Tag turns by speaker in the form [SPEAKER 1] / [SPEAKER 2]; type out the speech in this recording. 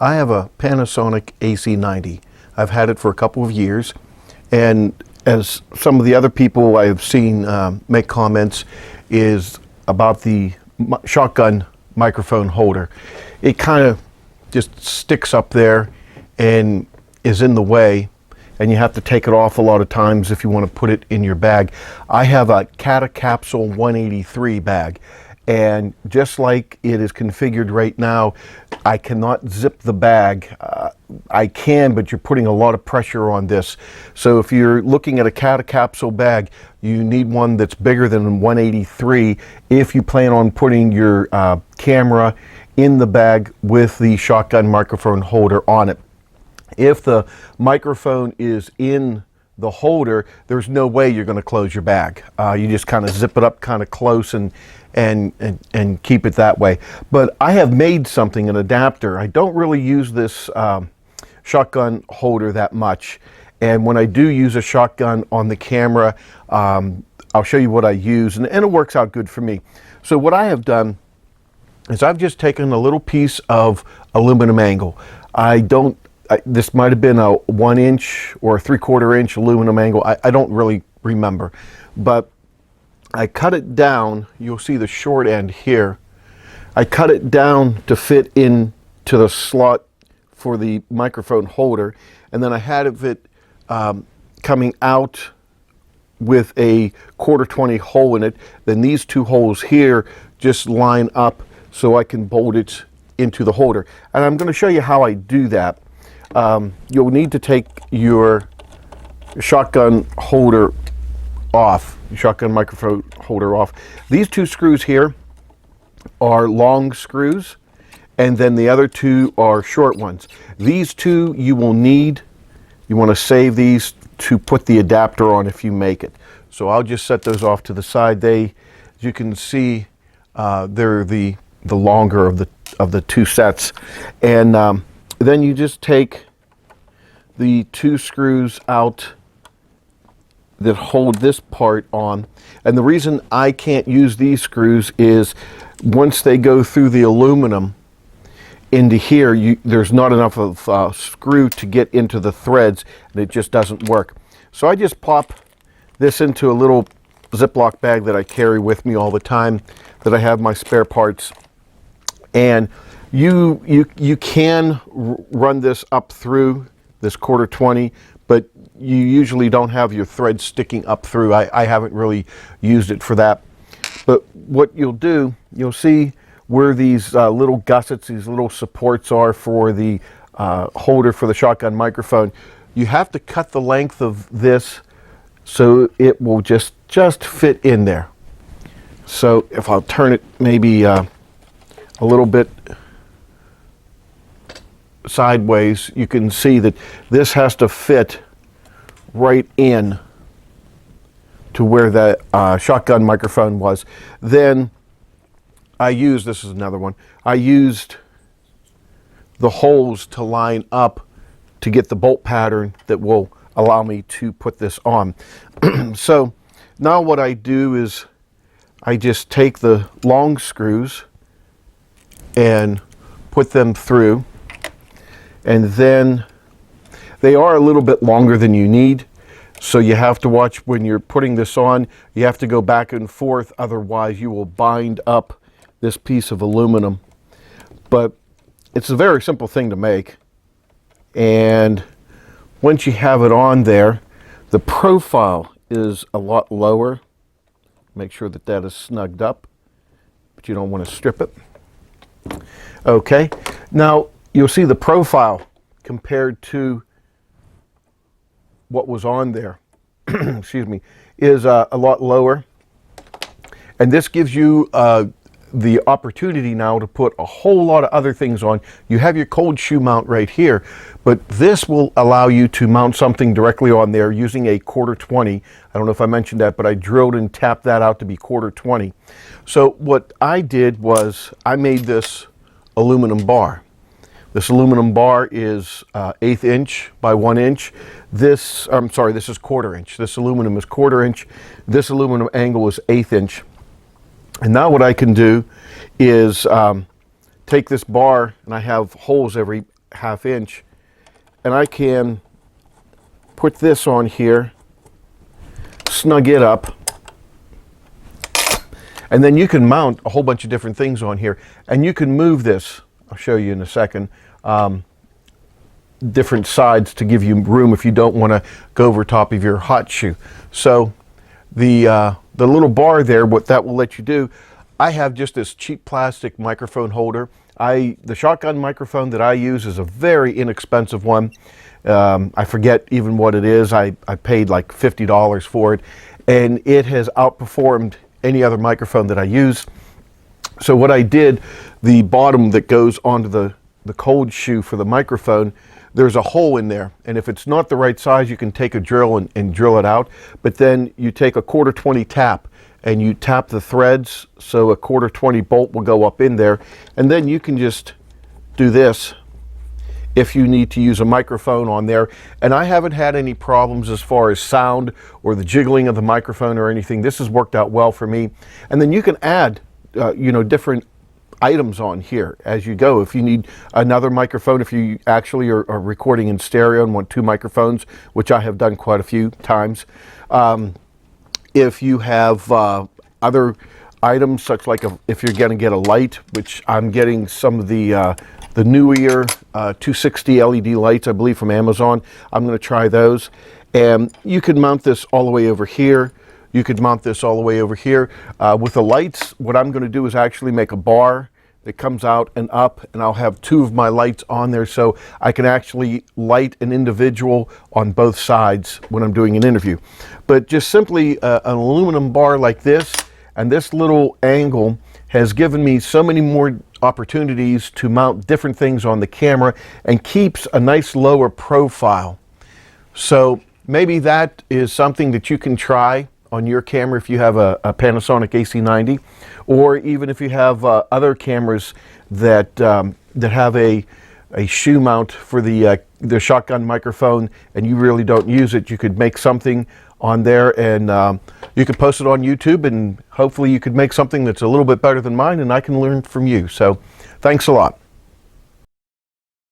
[SPEAKER 1] I have a Panasonic AC 90. I've had it for a couple of years, and as some of the other people I've seen make comments is about the shotgun microphone holder. It kind of just sticks up there and is in the way, and you have to take it off a lot of times if you want to put it in your bag. I have a Capsule 183 bag, and just like it is configured right now, I cannot zip the bag. I can, but you're putting a lot of pressure on this. So if you're looking at a Capsule bag, you need one that's bigger than 183 if you plan on putting your camera in the bag with the shotgun microphone holder on it. If the microphone is in the holder, there's no way you're going to close your bag. You just kind of zip it up kind of close and keep it that way. But I have made something, an adapter. I don't really use this shotgun holder that much, and when I do use a shotgun on the camera, I'll show you what I use, and it works out good for me. So what I have done is I've just taken a little piece of aluminum angle. This might have been a 1 inch or a 3/4 inch aluminum angle. I don't really remember, but I cut it down. You'll see the short end here. I cut it down to fit into the slot for the microphone holder, and then I had it coming out with a 1/4 hole in it. Then these two holes here just line up so I can bolt it into the holder. And I'm going to show you how I do that. You'll need to take your shotgun holder off, shotgun microphone holder off. These two screws here are long screws, and then the other two are short ones. These two you will need. You want to save these to put the adapter on if you make it. So I'll just set those off to the side. As you can see, they're the longer of the two sets, and then you just take the two screws out that hold this part on. And the reason I can't use these screws is once they go through the aluminum into here, there's not enough of screw to get into the threads, and it just doesn't work. So I just plop this into a little Ziploc bag that I carry with me all the time, that I have my spare parts. And you can run this up through this 1/4, but you usually don't have your thread sticking up through. I haven't really used it for that. But what you'll do, you'll see where these little gussets, these little supports are for the holder for the shotgun microphone. You have to cut the length of this so it will just fit in there. So if I'll turn it maybe a little bit sideways, you can see that this has to fit right in to where the shotgun microphone was. Then this is another one, I used the holes to line up to get the bolt pattern that will allow me to put this on. So now what I do is I just take the long screws and put them through, and then they are a little bit longer than you need, so you have to watch when you're putting this on. You have to go back and forth, otherwise you will bind up this piece of aluminum. But it's a very simple thing to make, and once you have it on there, the profile is a lot lower. Make sure that that is snugged up, but you don't want to strip it. Okay, now you'll see the profile compared to what was on there, excuse me, is a lot lower. And this gives you the opportunity now to put a whole lot of other things on. You have your cold shoe mount right here, but this will allow you to mount something directly on there using a 1/4. I don't know if I mentioned that, but I drilled and tapped that out to be 1/4. So what I did was I made this aluminum bar. This aluminum bar is 1/8 inch by 1 inch. This is 1/4 inch. This aluminum is 1/4 inch. This aluminum angle is 1/8 inch. And now what I can do is take this bar, and I have holes every 1/2 inch, and I can put this on here, snug it up, and then you can mount a whole bunch of different things on here, and you can move this. I'll show you in a second. Different sides to give you room if you don't want to go over top of your hot shoe. So the little bar there, what that will let you do, I have just this cheap plastic microphone holder. The shotgun microphone that I use is a very inexpensive one. I forget even what it is. I paid like $50 for it, and it has outperformed any other microphone that I use. So what I did, the bottom that goes onto the cold shoe for the microphone, there's a hole in there, and if it's not the right size, you can take a drill and drill it out. But then you take a 1/4-20 tap and you tap the threads, so a 1/4-20 bolt will go up in there, and then you can just do this if you need to use a microphone on there. And I haven't had any problems as far as sound or the jiggling of the microphone or anything. This has worked out well for me. And then you can add different items on here as you go. If you need another microphone, if you actually are recording in stereo and want 2 microphones, which I have done quite a few times. If you have other items, such like if you're going to get a light, which I'm getting some of the newer 260 LED lights, I believe, from Amazon. I'm going to try those. And you can mount this all the way over here. You could mount this all the way over here. With the lights, what I'm going to do is actually make a bar that comes out and up, and I'll have 2 of my lights on there, so I can actually light an individual on both sides when I'm doing an interview. But just simply an aluminum bar like this, and this little angle has given me so many more opportunities to mount different things on the camera and keeps a nice lower profile. So maybe that is something that you can try on your camera if you have a Panasonic AC90, or even if you have other cameras that have a shoe mount for the shotgun microphone and you really don't use it. You could make something on there, and you could post it on YouTube, and hopefully you could make something that's a little bit better than mine, and I can learn from you. So thanks a lot.